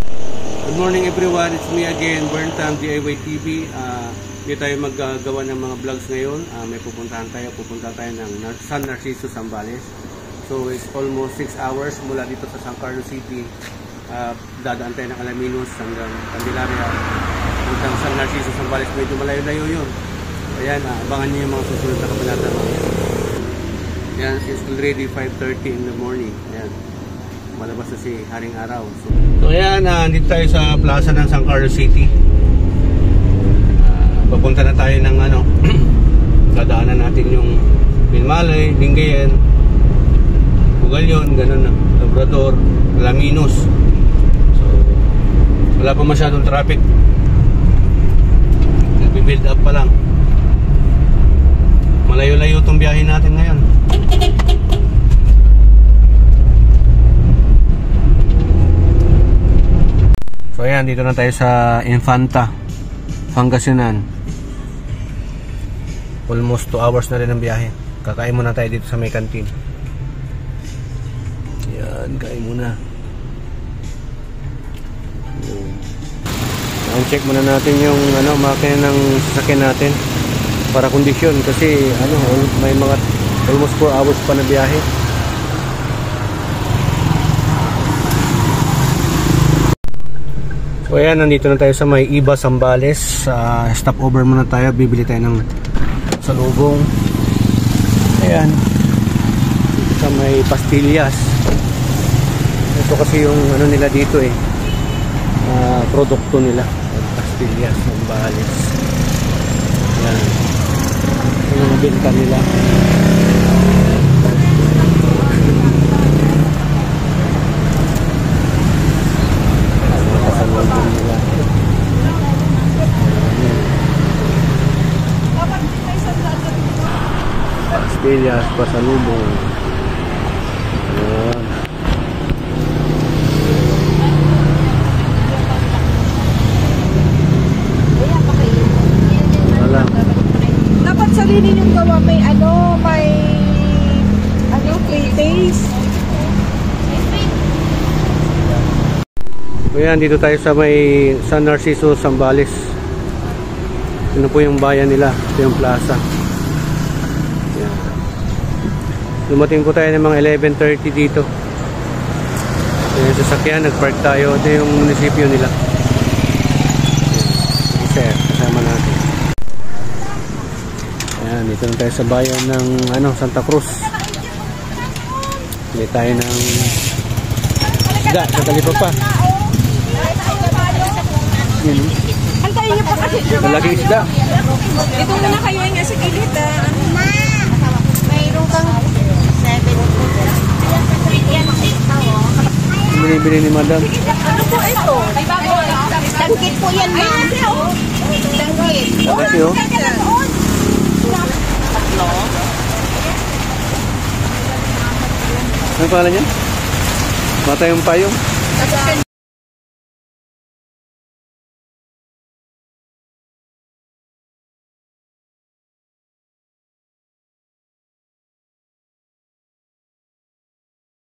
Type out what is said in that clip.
Good morning everyone, it's me again, Burntam DIY TV. Hindi tayo maggawa ng mga vlogs ngayon. May pupunta tayo ng San Narciso, Zambales. So it's almost 6 hours mula dito sa San Carlos City. Dadaan tayo ng Alaminos hanggang Candelaria, hanggang San Narciso, Zambales. Medyo malayo-layo yun. Ayan, abangan niyo yung mga susunod na kabanata. Ayan, it's already 5:30 in the morning. Ayan, malabas na si Haring Araw. So ayan, dito tayo sa plaza ng San Carlos City. Papunta na tayo ng dadaanan natin yung Bilmalay, Lingayen, Bugalyon, ganun na, Labrador, Alaminos. So wala pa masyadong traffic, nagbi-build up pa lang. Malayo-layo itong biyahe natin ngayon. So ayan, dito na tayo sa Infanta, Pangasinan. Almost 2 hours na rin ang biyahe. Kakain muna tayo dito sa may canteen. Ayan, kain muna. Check muna natin yung makina ng sasakyan natin para kondisyon, kasi may mga almost 4 hours pa na biyahe. So ayan, nandito na tayo sa may Iba, Zambales. Stop over muna tayo, bibili tayo ng salubong. Ayan, sa may pastillas. Ito kasi yung nila dito produkto nila, pastillas, Zambales. Ayan, yung benta nila. Pastillas, pasalubong. Ayan. Wala. Dapat salinin yung gawa, may pre-taste. Ayan, dito tayo sa may San Narciso, Zambales. Ito po yung bayan nila, ito yung plaza. Ayan. Dumating po tayo ng mga 11:30 dito. Ayan, sasakyan, nag-park tayo. Ito yung munisipyo nila. Ayan, kasama natin. Ayan, dito na tayo sa bayan ng Santa Cruz. Bili tayo ng isda sa Talipapa. Antayin niyo pa kasi. Malaking isda. Ito muna kayo nga sa gilid. Mayroon kang 7. Binibili ni madam. Ano po ito? Tanggit po yan, ma'am. Tanggit. Bakit yun? Ano pangalan niya? Mata yung payong.